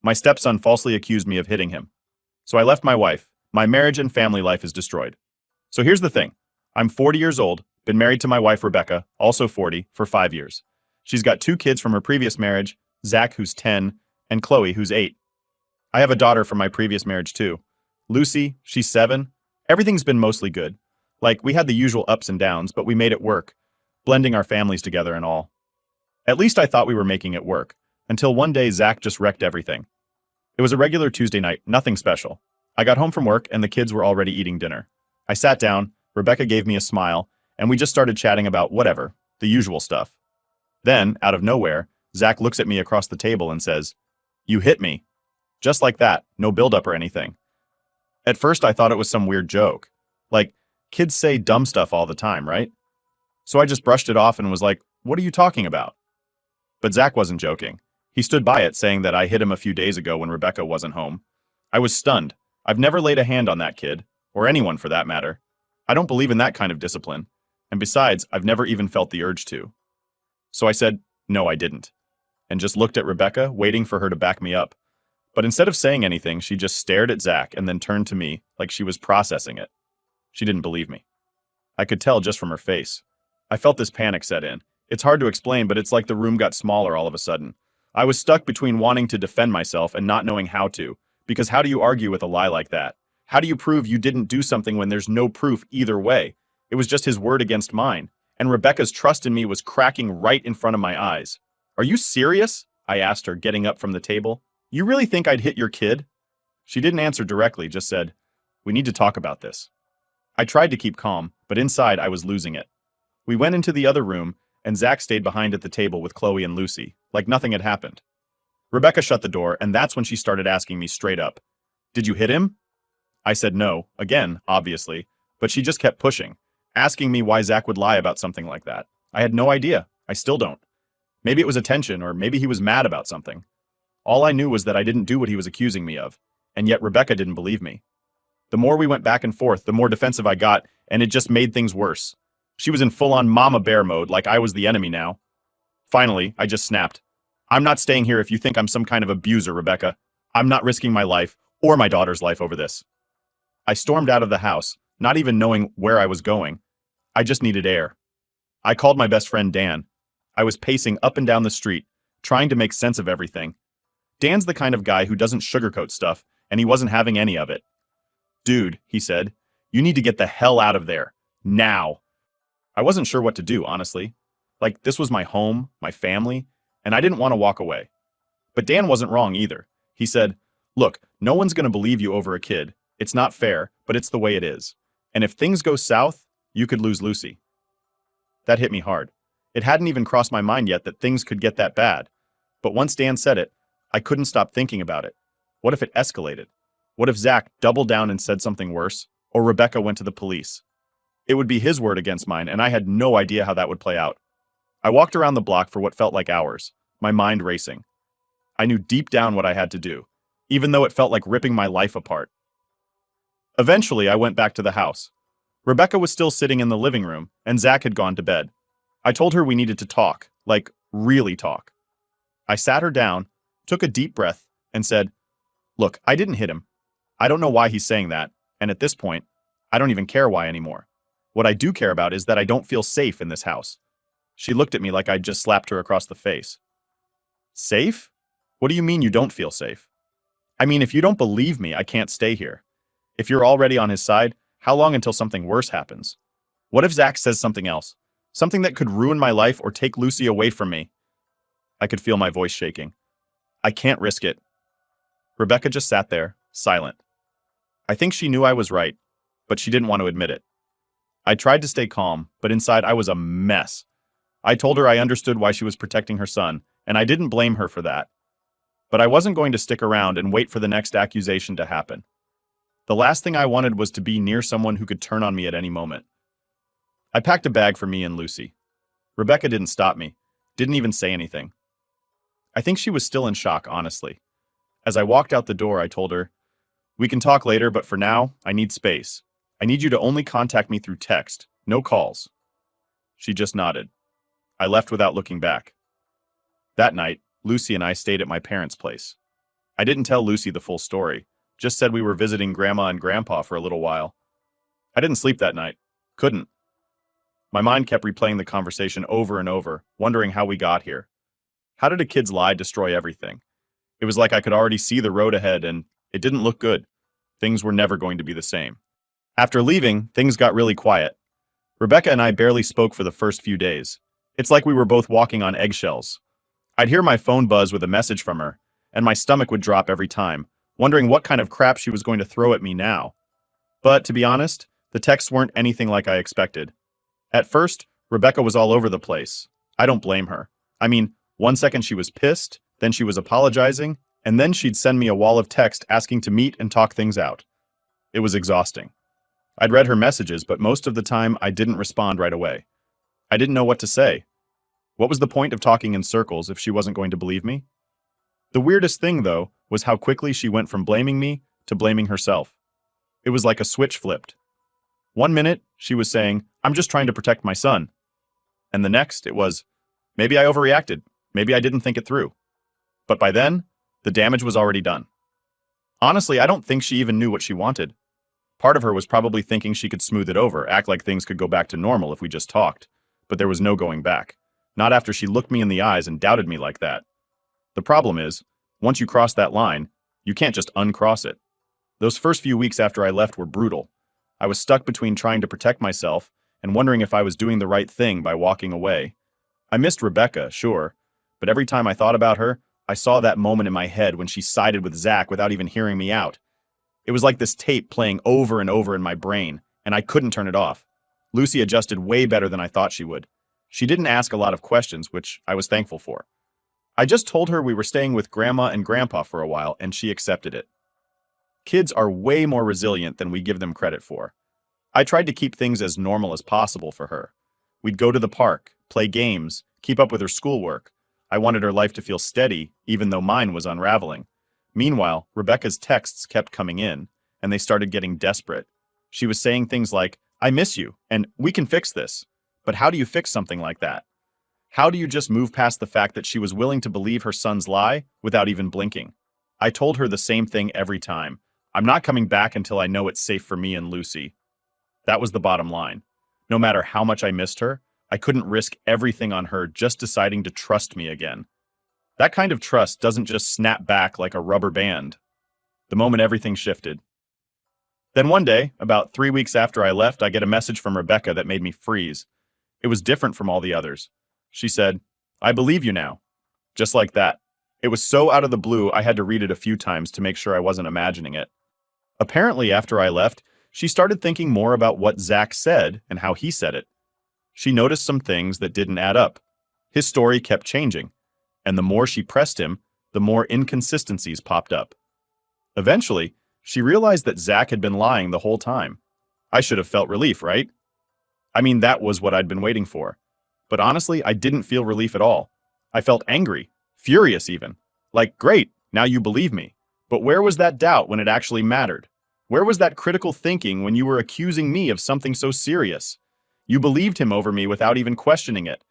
My stepson falsely accused me of hitting him. So I left my wife. My marriage and family life is destroyed. So here's the thing. I'm 40 years old, been married to my wife Rebecca, also 40, for 5 years. She's got 2 kids from her previous marriage, Zach, who's 10, and Chloe, who's 8. I have a daughter from my previous marriage too. Lucy, she's 7. Everything's been mostly good. Like, we had the usual ups and downs, but we made it work, blending our families together and all. At least I thought we were making it work, until one day Zach just wrecked everything. It was a regular Tuesday night, nothing special. I got home from work and the kids were already eating dinner. I sat down, Rebecca gave me a smile, and we just started chatting about whatever, the usual stuff. Then, out of nowhere, Zach looks at me across the table and says, "You hit me." Just like that, no build-up or anything. At first I thought it was some weird joke. Like, kids say dumb stuff all the time, right? So I just brushed it off and was like, "What are you talking about?" But Zach wasn't joking. He stood by it, saying that I hit him a few days ago when Rebecca wasn't home. I was stunned. I've never laid a hand on that kid, or anyone for that matter. I don't believe in that kind of discipline. And besides, I've never even felt the urge to. So I said, no, I didn't. And just looked at Rebecca, waiting for her to back me up. But instead of saying anything, she just stared at Zach and then turned to me like she was processing it. She didn't believe me. I could tell just from her face. I felt this panic set in. It's hard to explain, but it's like the room got smaller all of a sudden. I was stuck between wanting to defend myself and not knowing how to, because how do you argue with a lie like that? How do you prove you didn't do something when there's no proof either way? It was just his word against mine, and Rebecca's trust in me was cracking right in front of my eyes. "Are you serious?" I asked her, getting up from the table. "You really think I'd hit your kid?" She didn't answer directly, just said, "We need to talk about this." I tried to keep calm, but inside I was losing it. We went into the other room, and Zach stayed behind at the table with Chloe and Lucy, like nothing had happened. Rebecca shut the door, and that's when she started asking me straight up, "Did you hit him?" I said no, again, obviously, but she just kept pushing, asking me why Zach would lie about something like that. I had no idea. I still don't. Maybe it was attention, or maybe he was mad about something. All I knew was that I didn't do what he was accusing me of, and yet Rebecca didn't believe me. The more we went back and forth, the more defensive I got, and it just made things worse. She was in full-on mama bear mode, like I was the enemy now. Finally, I just snapped. "I'm not staying here if you think I'm some kind of abuser, Rebecca. I'm not risking my life, or my daughter's life over this." I stormed out of the house, not even knowing where I was going. I just needed air. I called my best friend Dan. I was pacing up and down the street, trying to make sense of everything. Dan's the kind of guy who doesn't sugarcoat stuff, and he wasn't having any of it. "Dude," he said, "you need to get the hell out of there. Now." I wasn't sure what to do, honestly. Like, this was my home, my family, and I didn't want to walk away. But Dan wasn't wrong either. He said, "Look, no one's going to believe you over a kid. It's not fair, but it's the way it is. And if things go south, you could lose Lucy." That hit me hard. It hadn't even crossed my mind yet that things could get that bad. But once Dan said it, I couldn't stop thinking about it. What if it escalated? What if Zach doubled down and said something worse? Or Rebecca went to the police? It would be his word against mine, and I had no idea how that would play out. I walked around the block for what felt like hours, my mind racing. I knew deep down what I had to do, even though it felt like ripping my life apart. Eventually, I went back to the house. Rebecca was still sitting in the living room, and Zach had gone to bed. I told her we needed to talk, like, really talk. I sat her down, took a deep breath, and said, "Look, I didn't hit him. I don't know why he's saying that, and at this point, I don't even care why anymore. What I do care about is that I don't feel safe in this house." She looked at me like I'd just slapped her across the face. "Safe? What do you mean you don't feel safe?" "I mean, if you don't believe me, I can't stay here. If you're already on his side, how long until something worse happens? What if Zach says something else? Something that could ruin my life or take Lucy away from me?" I could feel my voice shaking. "I can't risk it." Rebecca just sat there, silent. I think she knew I was right, but she didn't want to admit it. I tried to stay calm, but inside I was a mess. I told her I understood why she was protecting her son, and I didn't blame her for that. But I wasn't going to stick around and wait for the next accusation to happen. The last thing I wanted was to be near someone who could turn on me at any moment. I packed a bag for me and Lucy. Rebecca didn't stop me, didn't even say anything. I think she was still in shock, honestly. As I walked out the door, I told her, "We can talk later, but for now, I need space. I need you to only contact me through text, no calls." She just nodded. I left without looking back. That night, Lucy and I stayed at my parents' place. I didn't tell Lucy the full story, just said we were visiting Grandma and Grandpa for a little while. I didn't sleep that night. Couldn't. My mind kept replaying the conversation over and over, wondering how we got here. How did a kid's lie destroy everything? It was like I could already see the road ahead, and it didn't look good. Things were never going to be the same. After leaving, things got really quiet. Rebecca and I barely spoke for the first few days. It's like we were both walking on eggshells. I'd hear my phone buzz with a message from her, and my stomach would drop every time, wondering what kind of crap she was going to throw at me now. But to be honest, the texts weren't anything like I expected. At first, Rebecca was all over the place. I don't blame her. I mean, one second she was pissed, then she was apologizing, and then she'd send me a wall of text asking to meet and talk things out. It was exhausting. I'd read her messages, but most of the time I didn't respond right away. I didn't know what to say. What was the point of talking in circles if she wasn't going to believe me? The weirdest thing, though, was how quickly she went from blaming me to blaming herself. It was like a switch flipped. One minute, she was saying, "I'm just trying to protect my son." And the next, it was, "Maybe I overreacted. Maybe I didn't think it through." But by then, the damage was already done. Honestly, I don't think she even knew what she wanted. Part of her was probably thinking she could smooth it over, act like things could go back to normal if we just talked. But there was no going back. Not after she looked me in the eyes and doubted me like that. The problem is, once you cross that line, you can't just uncross it. Those first few weeks after I left were brutal. I was stuck between trying to protect myself and wondering if I was doing the right thing by walking away. I missed Rebecca, sure, but every time I thought about her, I saw that moment in my head when she sided with Zach without even hearing me out. It was like this tape playing over and over in my brain, and I couldn't turn it off. Lucy adjusted way better than I thought she would. She didn't ask a lot of questions, which I was thankful for. I just told her we were staying with Grandma and Grandpa for a while, and she accepted it. Kids are way more resilient than we give them credit for. I tried to keep things as normal as possible for her. We'd go to the park, play games, keep up with her schoolwork. I wanted her life to feel steady, even though mine was unraveling. Meanwhile, Rebecca's texts kept coming in, and they started getting desperate. She was saying things like, "I miss you," and "We can fix this." But how do you fix something like that? How do you just move past the fact that she was willing to believe her son's lie without even blinking? I told her the same thing every time. I'm not coming back until I know it's safe for me and Lucy. That was the bottom line. No matter how much I missed her, I couldn't risk everything on her just deciding to trust me again. That kind of trust doesn't just snap back like a rubber band. The moment everything shifted. Then one day, about 3 weeks after I left, I get a message from Rebecca that made me freeze. It was different from all the others. She said, "I believe you now." Just like that. It was so out of the blue I had to read it a few times to make sure I wasn't imagining it. Apparently, after I left, she started thinking more about what Zach said and how he said it. She noticed some things that didn't add up. His story kept changing, and the more she pressed him, the more inconsistencies popped up. Eventually, she realized that Zach had been lying the whole time. I should have felt relief, right? I mean, that was what I'd been waiting for. But honestly, I didn't feel relief at all. I felt angry, furious even. Like, great, now you believe me. But where was that doubt when it actually mattered? Where was that critical thinking when you were accusing me of something so serious? You believed him over me without even questioning it.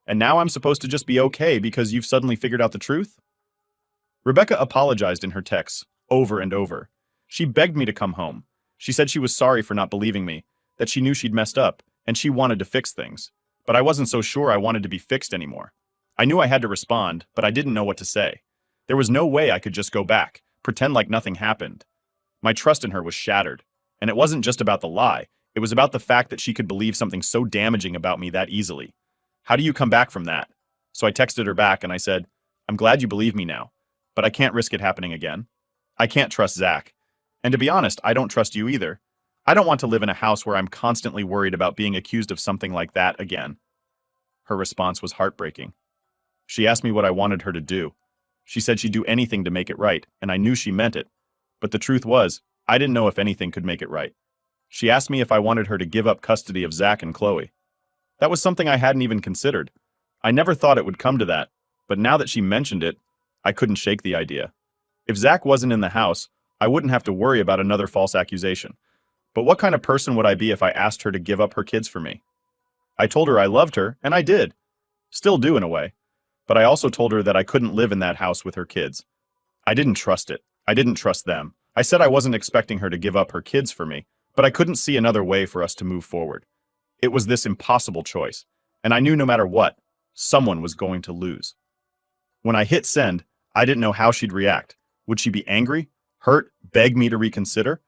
And now I'm supposed to just be okay because you've suddenly figured out the truth? Rebecca apologized in her texts, over and over. She begged me to come home. She said she was sorry for not believing me, that she knew she'd messed up, and she wanted to fix things. But I wasn't so sure I wanted to be fixed anymore. I knew I had to respond, but I didn't know what to say. There was no way I could just go back, pretend like nothing happened. My trust in her was shattered. And it wasn't just about the lie, it was about the fact that she could believe something so damaging about me that easily. How do you come back from that? So I texted her back and I said, "I'm glad you believe me now, but I can't risk it happening again. I can't trust Zach. And to be honest, I don't trust you either. I don't want to live in a house where I'm constantly worried about being accused of something like that again." Her response was heartbreaking. She asked me what I wanted her to do. She said she'd do anything to make it right, and I knew she meant it. But the truth was, I didn't know if anything could make it right. She asked me if I wanted her to give up custody of Zach and Chloe. That was something I hadn't even considered. I never thought it would come to that, but now that she mentioned it, I couldn't shake the idea. If Zach wasn't in the house, I wouldn't have to worry about another false accusation. But what kind of person would I be if I asked her to give up her kids for me? I told her I loved her, and I did. Still do in a way. But I also told her that I couldn't live in that house with her kids. I didn't trust it. I didn't trust them. I said I wasn't expecting her to give up her kids for me, but I couldn't see another way for us to move forward. It was this impossible choice, and I knew no matter what, someone was going to lose. When I hit send, I didn't know how she'd react. Would she be angry, hurt, beg me to reconsider?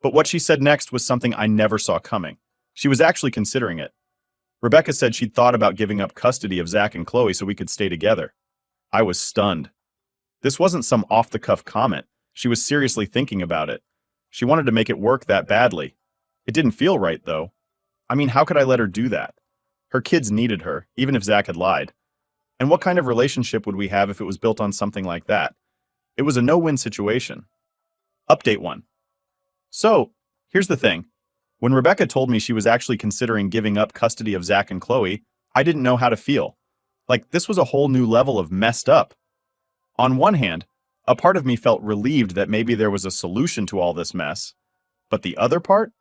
But what she said next was something I never saw coming. She was actually considering it. Rebecca said she'd thought about giving up custody of Zach and Chloe so we could stay together. I was stunned. This wasn't some off-the-cuff comment. She was seriously thinking about it. She wanted to make it work that badly. It didn't feel right, though. I mean, how could I let her do that? Her kids needed her, even if Zach had lied. And what kind of relationship would we have if it was built on something like that? It was a no-win situation. Update 1. So, here's the thing. When Rebecca told me she was actually considering giving up custody of Zach and Chloe, I didn't know how to feel. Like, this was a whole new level of messed up. On one hand, a part of me felt relieved that maybe there was a solution to all this mess. But the other part?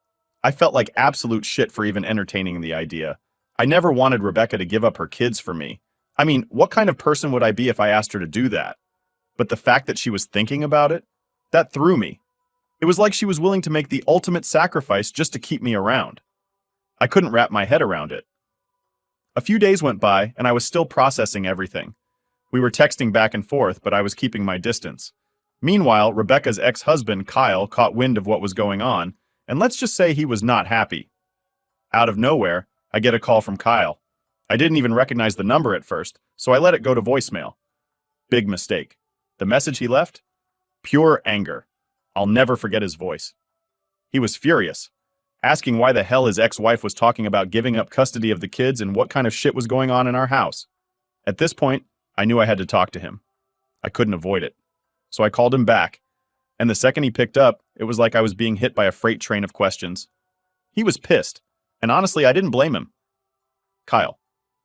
I felt like absolute shit for even entertaining the idea. I never wanted Rebecca to give up her kids for me. I mean, what kind of person would I be if I asked her to do that? But the fact that she was thinking about it, that threw me. It was like she was willing to make the ultimate sacrifice just to keep me around. I couldn't wrap my head around it. A few days went by, and I was still processing everything. We were texting back and forth, but I was keeping my distance. Meanwhile, Rebecca's ex-husband, Kyle, caught wind of what was going on, and let's just say he was not happy. Out of nowhere, I get a call from Kyle. I didn't even recognize the number at first, so I let it go to voicemail. Big mistake. The message he left? Pure anger. I'll never forget his voice. He was furious, asking why the hell his ex-wife was talking about giving up custody of the kids and what kind of shit was going on in our house. At this point, I knew I had to talk to him. I couldn't avoid it. So I called him back, and the second he picked up, it was like I was being hit by a freight train of questions. He was pissed, and honestly, I didn't blame him. Kyle,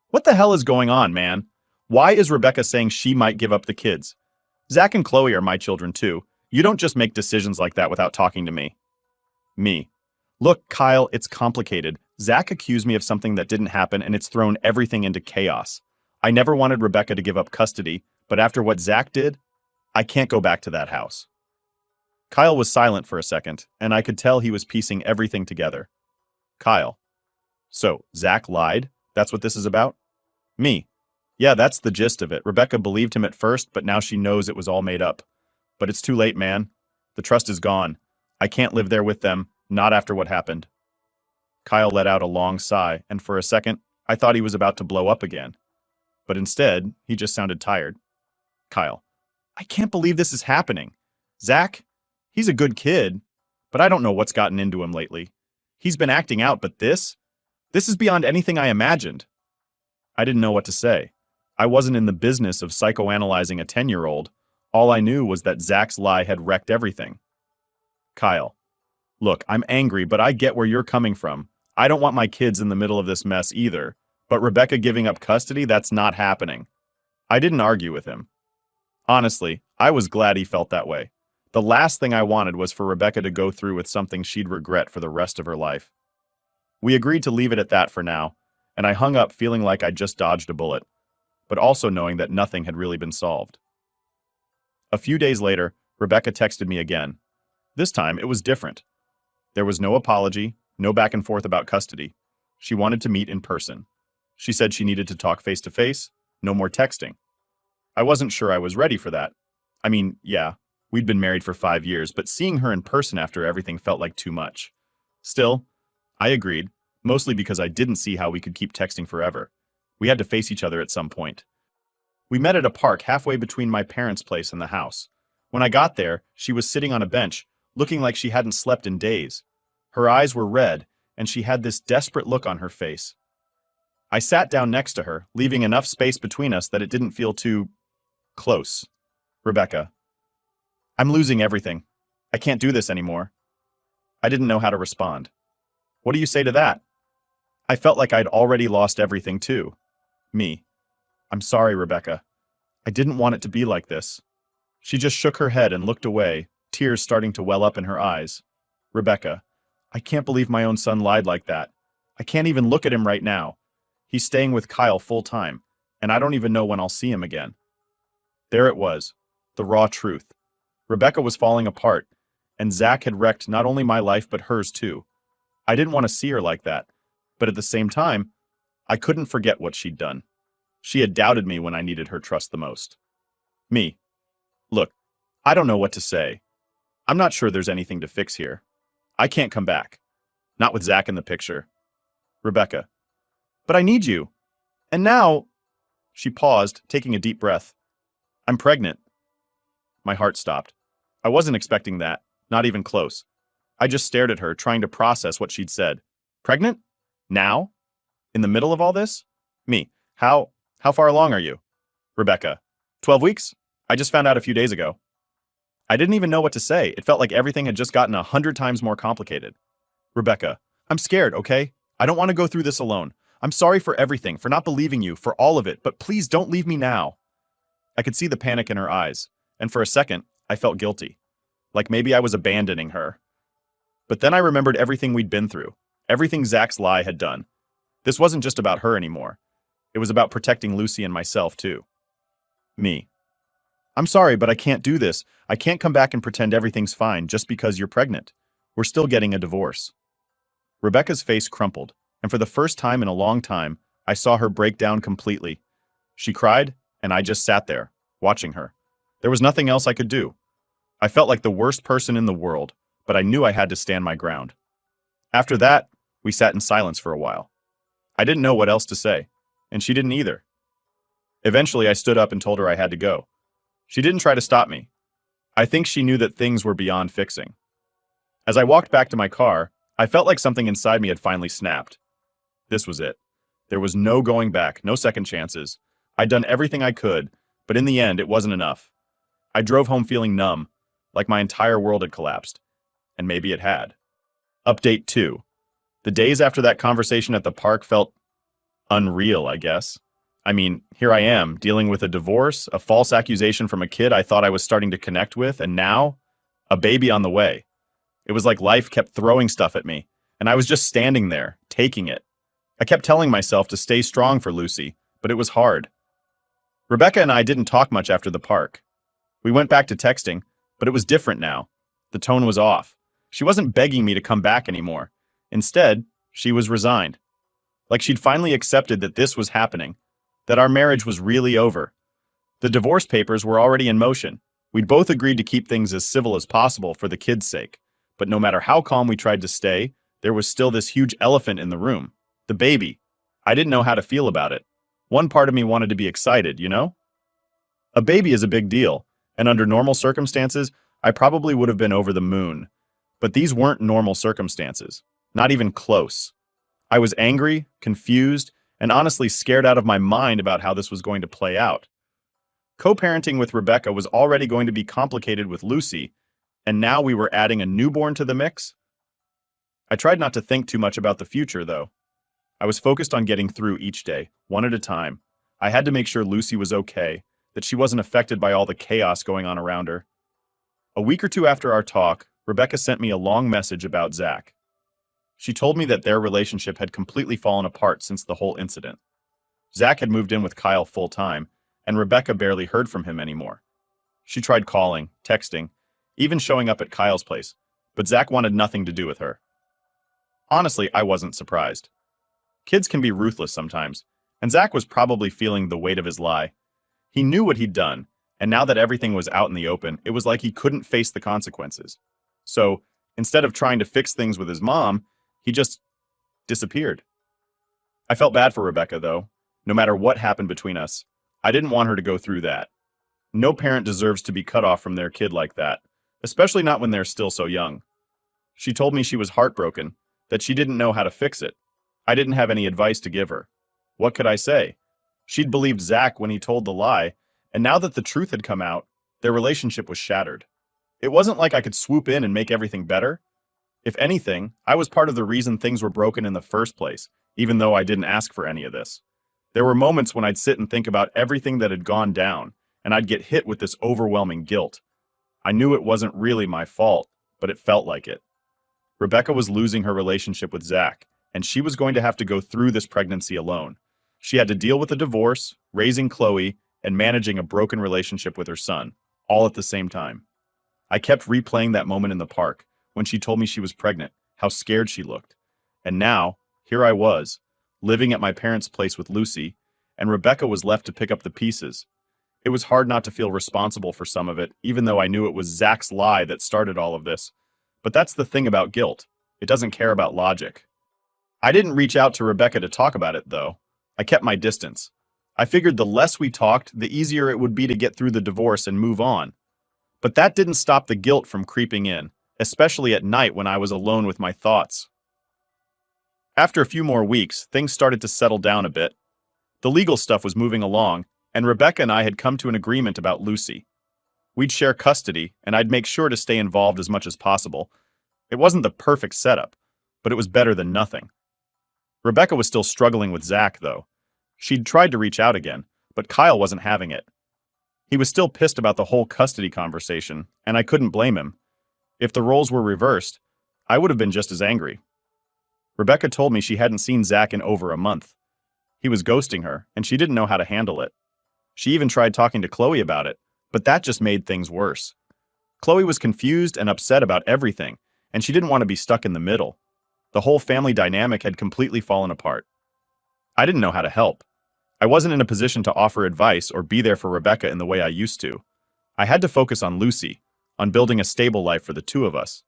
what the hell is going on, man? Why is Rebecca saying she might give up the kids? Zach and Chloe are my children too. You don't just make decisions like that without talking to me. Me. Look, Kyle, it's complicated. Zach accused me of something that didn't happen, and it's thrown everything into chaos. I never wanted Rebecca to give up custody, but after what Zach did, I can't go back to that house. Kyle was silent for a second, and I could tell he was piecing everything together. Kyle. So, Zach lied? That's what this is about? Me. Yeah, that's the gist of it. Rebecca believed him at first, but now she knows it was all made up. But it's too late, man. The trust is gone. I can't live there with them, not after what happened. Kyle let out a long sigh, and for a second, I thought he was about to blow up again. But instead, he just sounded tired. Kyle. I can't believe this is happening. Zach, he's a good kid, but I don't know what's gotten into him lately. He's been acting out, but this is beyond anything I imagined. I didn't know what to say. I wasn't in the business of psychoanalyzing a 10-year-old. All I knew was that Zach's lie had wrecked everything. Kyle. Look, I'm angry, but I get where you're coming from. I don't want my kids in the middle of this mess either. But Rebecca giving up custody, that's not happening. I didn't argue with him. Honestly, I was glad he felt that way. The last thing I wanted was for Rebecca to go through with something she'd regret for the rest of her life. We agreed to leave it at that for now, and I hung up feeling like I'd just dodged a bullet, but also knowing that nothing had really been solved. A few days later, Rebecca texted me again. This time, it was different. There was no apology, no back and forth about custody. She wanted to meet in person. She said she needed to talk face-to-face, no more texting. I wasn't sure I was ready for that. I mean, yeah, we'd been married for 5 years, but seeing her in person after everything felt like too much. Still, I agreed, mostly because I didn't see how we could keep texting forever. We had to face each other at some point. We met at a park halfway between my parents' place and the house. When I got there, she was sitting on a bench, looking like she hadn't slept in days. Her eyes were red, and she had this desperate look on her face. I sat down next to her, leaving enough space between us that it didn't feel too close. Rebecca. I'm losing everything. I can't do this anymore. I didn't know how to respond. What do you say to that? I felt like I'd already lost everything too. Me. I'm sorry, Rebecca. I didn't want it to be like this. She just shook her head and looked away, tears starting to well up in her eyes. Rebecca. I can't believe my own son lied like that. I can't even look at him right now. He's staying with Kyle full time, and I don't even know when I'll see him again. There it was, the raw truth. Rebecca was falling apart, and Zach had wrecked not only my life but hers too. I didn't want to see her like that, but at the same time, I couldn't forget what she'd done. She had doubted me when I needed her trust the most. Me. Look, I don't know what to say. I'm not sure there's anything to fix here. I can't come back. Not with Zach in the picture. Rebecca. But I need you. And now... She paused, taking a deep breath. I'm pregnant. My heart stopped. I wasn't expecting that, not even close. I just stared at her, trying to process what she'd said. Pregnant? Now? In the middle of all this? Me. How far along are you? Rebecca. 12 weeks? I just found out a few days ago. I didn't even know what to say. It felt like everything had just gotten 100 times more complicated. Rebecca. I'm scared, okay? I don't want to go through this alone. I'm sorry for everything, for not believing you, for all of it, but please don't leave me now. I could see the panic in her eyes, and for a second, I felt guilty. Like maybe I was abandoning her. But then I remembered everything we'd been through, everything Zach's lie had done. This wasn't just about her anymore. It was about protecting Lucy and myself, too. Me. I'm sorry, but I can't do this. I can't come back and pretend everything's fine just because you're pregnant. We're still getting a divorce. Rebecca's face crumpled, and for the first time in a long time, I saw her break down completely. She cried, and I just sat there, watching her. There was nothing else I could do. I felt like the worst person in the world, but I knew I had to stand my ground. After that, we sat in silence for a while. I didn't know what else to say, and she didn't either. Eventually, I stood up and told her I had to go. She didn't try to stop me. I think she knew that things were beyond fixing. As I walked back to my car, I felt like something inside me had finally snapped. This was it. There was no going back, no second chances. I'd done everything I could, but in the end, it wasn't enough. I drove home feeling numb, like my entire world had collapsed. And maybe it had. Update 2. The days after that conversation at the park felt unreal, I guess. I mean, here I am, dealing with a divorce, a false accusation from a kid I thought I was starting to connect with, and now, a baby on the way. It was like life kept throwing stuff at me, and I was just standing there, taking it. I kept telling myself to stay strong for Lucy, but it was hard. Rebecca and I didn't talk much after the park. We went back to texting, but it was different now. The tone was off. She wasn't begging me to come back anymore. Instead, she was resigned. Like she'd finally accepted that this was happening, that our marriage was really over. The divorce papers were already in motion. We'd both agreed to keep things as civil as possible for the kids' sake. But no matter how calm we tried to stay, there was still this huge elephant in the room. The baby. I didn't know how to feel about it. One part of me wanted to be excited, you know? A baby is a big deal, and under normal circumstances, I probably would have been over the moon. But these weren't normal circumstances. Not even close. I was angry, confused, and honestly scared out of my mind about how this was going to play out. Co-parenting with Rebecca was already going to be complicated with Lucy, and now we were adding a newborn to the mix? I tried not to think too much about the future, though. I was focused on getting through each day, one at a time. I had to make sure Lucy was okay, that she wasn't affected by all the chaos going on around her. A week or two after our talk, Rebecca sent me a long message about Zach. She told me that their relationship had completely fallen apart since the whole incident. Zach had moved in with Kyle full-time, and Rebecca barely heard from him anymore. She tried calling, texting, even showing up at Kyle's place, but Zach wanted nothing to do with her. Honestly, I wasn't surprised. Kids can be ruthless sometimes, and Zach was probably feeling the weight of his lie. He knew what he'd done, and now that everything was out in the open, it was like he couldn't face the consequences. So, instead of trying to fix things with his mom, he just disappeared. I felt bad for Rebecca, though. No matter what happened between us, I didn't want her to go through that. No parent deserves to be cut off from their kid like that, especially not when they're still so young. She told me she was heartbroken, that she didn't know how to fix it. I didn't have any advice to give her. What could I say? She'd believed Zach when he told the lie, and now that the truth had come out, their relationship was shattered. It wasn't like I could swoop in and make everything better. If anything, I was part of the reason things were broken in the first place, even though I didn't ask for any of this. There were moments when I'd sit and think about everything that had gone down, and I'd get hit with this overwhelming guilt. I knew it wasn't really my fault, but it felt like it. Rebecca was losing her relationship with Zach, and she was going to have to go through this pregnancy alone. She had to deal with a divorce, raising Chloe, and managing a broken relationship with her son, all at the same time. I kept replaying that moment in the park, when she told me she was pregnant, how scared she looked. And now, here I was, living at my parents' place with Lucy, and Rebecca was left to pick up the pieces. It was hard not to feel responsible for some of it, even though I knew it was Zach's lie that started all of this. But that's the thing about guilt. It doesn't care about logic. I didn't reach out to Rebecca to talk about it, though. I kept my distance. I figured the less we talked, the easier it would be to get through the divorce and move on. But that didn't stop the guilt from creeping in, especially at night when I was alone with my thoughts. After a few more weeks, things started to settle down a bit. The legal stuff was moving along, and Rebecca and I had come to an agreement about Lucy. We'd share custody, and I'd make sure to stay involved as much as possible. It wasn't the perfect setup, but it was better than nothing. Rebecca was still struggling with Zach, though. She'd tried to reach out again, but Kyle wasn't having it. He was still pissed about the whole custody conversation, and I couldn't blame him. If the roles were reversed, I would have been just as angry. Rebecca told me she hadn't seen Zach in over a month. He was ghosting her, and she didn't know how to handle it. She even tried talking to Chloe about it, but that just made things worse. Chloe was confused and upset about everything, and she didn't want to be stuck in the middle. The whole family dynamic had completely fallen apart. I didn't know how to help. I wasn't in a position to offer advice or be there for Rebecca in the way I used to. I had to focus on Lucy, on building a stable life for the two of us.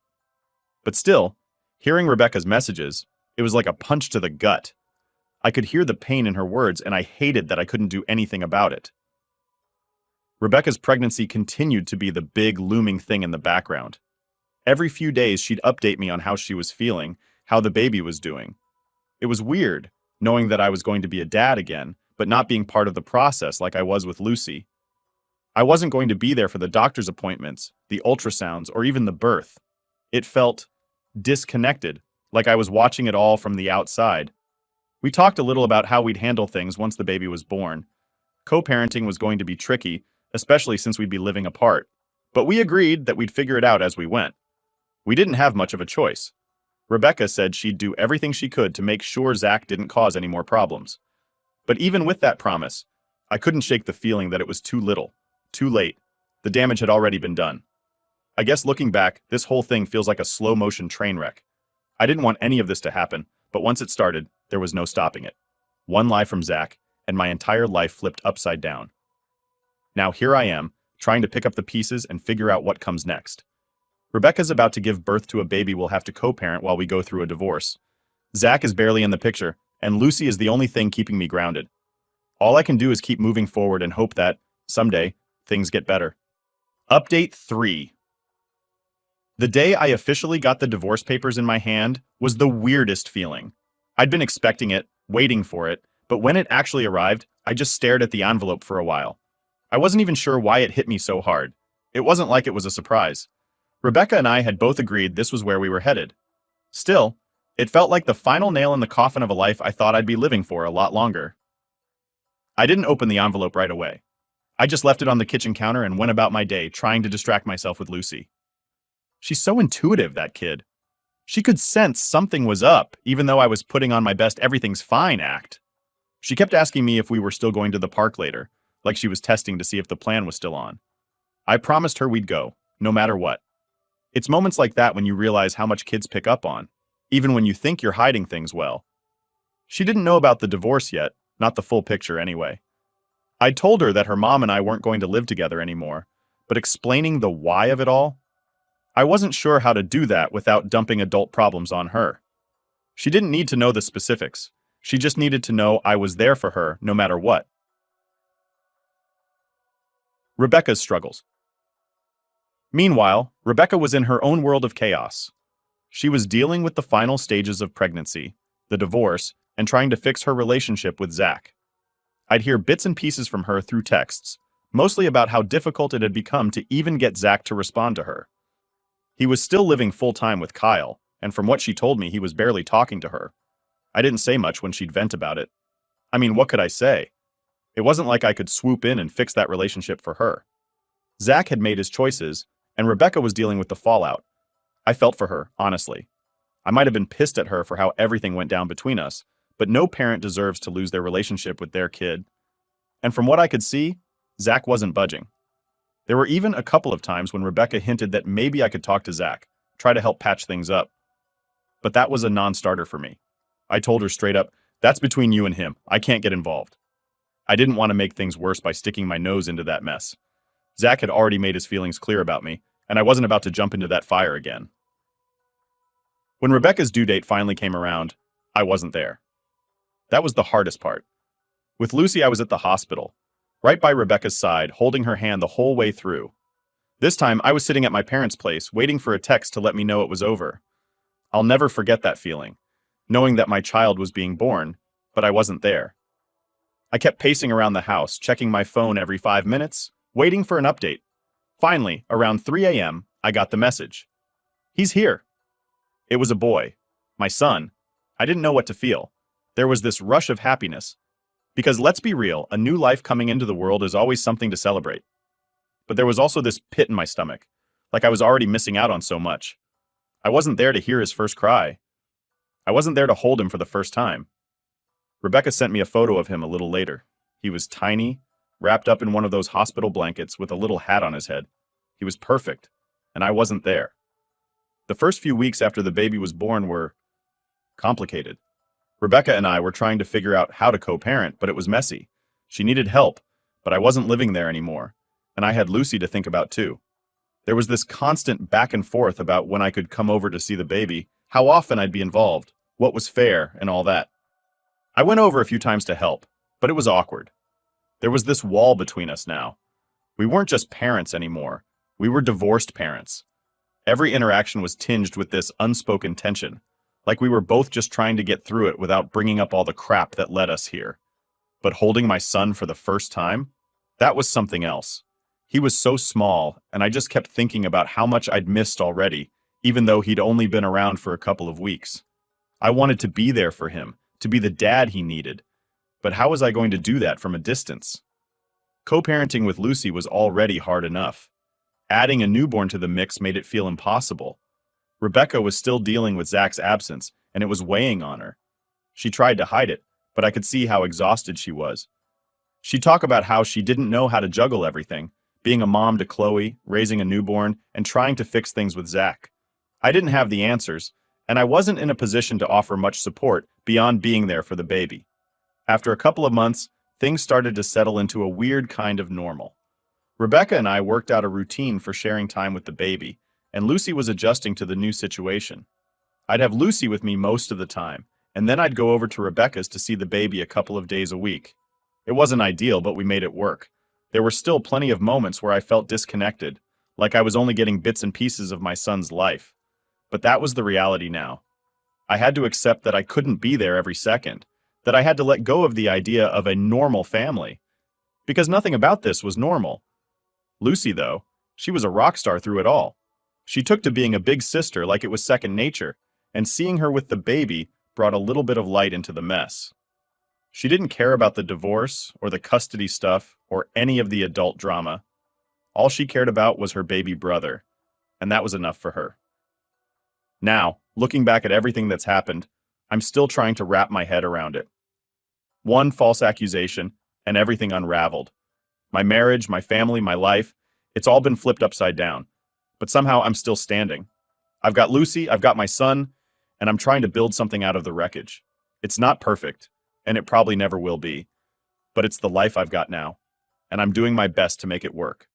But still, hearing Rebecca's messages, it was like a punch to the gut. I could hear the pain in her words, and I hated that I couldn't do anything about it. Rebecca's pregnancy continued to be the big, looming thing in the background. Every few days, she'd update me on how she was feeling, how the baby was doing. It was weird, knowing that I was going to be a dad again, but not being part of the process like I was with Lucy. I wasn't going to be there for the doctor's appointments, the ultrasounds, or even the birth. It felt disconnected, like I was watching it all from the outside. We talked a little about how we'd handle things once the baby was born. Co-parenting was going to be tricky, especially since we'd be living apart. But we agreed that we'd figure it out as we went. We didn't have much of a choice. Rebecca said she'd do everything she could to make sure Zach didn't cause any more problems. But even with that promise, I couldn't shake the feeling that it was too little, too late. The damage had already been done. I guess looking back, this whole thing feels like a slow-motion train wreck. I didn't want any of this to happen, but once it started, there was no stopping it. One lie from Zach, and my entire life flipped upside down. Now here I am, trying to pick up the pieces and figure out what comes next. Rebecca's about to give birth to a baby we'll have to co-parent while we go through a divorce. Zach is barely in the picture, and Lucy is the only thing keeping me grounded. All I can do is keep moving forward and hope that, someday, things get better. Update 3. The day I officially got the divorce papers in my hand was the weirdest feeling. I'd been expecting it, waiting for it, but when it actually arrived, I just stared at the envelope for a while. I wasn't even sure why it hit me so hard. It wasn't like it was a surprise. Rebecca and I had both agreed this was where we were headed. Still, it felt like the final nail in the coffin of a life I thought I'd be living for a lot longer. I didn't open the envelope right away. I just left it on the kitchen counter and went about my day trying to distract myself with Lucy. She's so intuitive, that kid. She could sense something was up, even though I was putting on my best everything's fine act. She kept asking me if we were still going to the park later, like she was testing to see if the plan was still on. I promised her we'd go, no matter what. It's moments like that when you realize how much kids pick up on, even when you think you're hiding things well. She didn't know about the divorce yet, not the full picture anyway. I told her that her mom and I weren't going to live together anymore, but explaining the why of it all, I wasn't sure how to do that without dumping adult problems on her. She didn't need to know the specifics. She just needed to know I was there for her no matter what. Rebecca's struggles. Meanwhile, Rebecca was in her own world of chaos. She was dealing with the final stages of pregnancy, the divorce, and trying to fix her relationship with Zach. I'd hear bits and pieces from her through texts, mostly about how difficult it had become to even get Zach to respond to her. He was still living full-time with Kyle, and from what she told me, he was barely talking to her. I didn't say much when she'd vent about it. I mean, what could I say? It wasn't like I could swoop in and fix that relationship for her. Zach had made his choices, and Rebecca was dealing with the fallout. I felt for her, honestly. I might have been pissed at her for how everything went down between us, but no parent deserves to lose their relationship with their kid. And from what I could see, Zach wasn't budging. There were even a couple of times when Rebecca hinted that maybe I could talk to Zach, try to help patch things up. But that was a non-starter for me. I told her straight up, that's between you and him. I can't get involved. I didn't want to make things worse by sticking my nose into that mess. Zach had already made his feelings clear about me, and I wasn't about to jump into that fire again. When Rebecca's due date finally came around, I wasn't there. That was the hardest part. With Lucy, I was at the hospital, right by Rebecca's side, holding her hand the whole way through. This time, I was sitting at my parents' place, waiting for a text to let me know it was over. I'll never forget that feeling, knowing that my child was being born, but I wasn't there. I kept pacing around the house, checking my phone every 5 minutes, waiting for an update. Finally, around 3 a.m., I got the message. He's here. It was a boy, my son. I didn't know what to feel. There was this rush of happiness. Because let's be real, a new life coming into the world is always something to celebrate. But there was also this pit in my stomach, like I was already missing out on so much. I wasn't there to hear his first cry. I wasn't there to hold him for the first time. Rebecca sent me a photo of him a little later. He was tiny, wrapped up in one of those hospital blankets with a little hat on his head. He was perfect, and I wasn't there. The first few weeks after the baby was born were complicated. Rebecca and I were trying to figure out how to co-parent, but it was messy. She needed help, but I wasn't living there anymore, and I had Lucy to think about too. There was this constant back and forth about when I could come over to see the baby, how often I'd be involved, what was fair, and all that. I went over a few times to help, but it was awkward. There was this wall between us now. We weren't just parents anymore. We were divorced parents. Every interaction was tinged with this unspoken tension, like we were both just trying to get through it without bringing up all the crap that led us here. But holding my son for the first time? That was something else. He was so small, and I just kept thinking about how much I'd missed already, even though he'd only been around for a couple of weeks. I wanted to be there for him, to be the dad he needed. But how was I going to do that from a distance? Co-parenting with Lucy was already hard enough. Adding a newborn to the mix made it feel impossible. Rebecca was still dealing with Zach's absence, and it was weighing on her. She tried to hide it, but I could see how exhausted she was. She'd talk about how she didn't know how to juggle everything, being a mom to Chloe, raising a newborn, and trying to fix things with Zach. I didn't have the answers, and I wasn't in a position to offer much support beyond being there for the baby. After a couple of months, things started to settle into a weird kind of normal. Rebecca and I worked out a routine for sharing time with the baby, and Lucy was adjusting to the new situation. I'd have Lucy with me most of the time, and then I'd go over to Rebecca's to see the baby a couple of days a week. It wasn't ideal, but we made it work. There were still plenty of moments where I felt disconnected, like I was only getting bits and pieces of my son's life. But that was the reality now. I had to accept that I couldn't be there every second, that I had to let go of the idea of a normal family. Because nothing about this was normal. Lucy, though, she was a rock star through it all. She took to being a big sister like it was second nature, and seeing her with the baby brought a little bit of light into the mess. She didn't care about the divorce or the custody stuff or any of the adult drama. All she cared about was her baby brother, and that was enough for her. Now, looking back at everything that's happened, I'm still trying to wrap my head around it. One false accusation, and everything unraveled. My marriage, my family, my life, it's all been flipped upside down. But somehow I'm still standing. I've got Lucy, I've got my son, and I'm trying to build something out of the wreckage. It's not perfect, and it probably never will be. But it's the life I've got now, and I'm doing my best to make it work.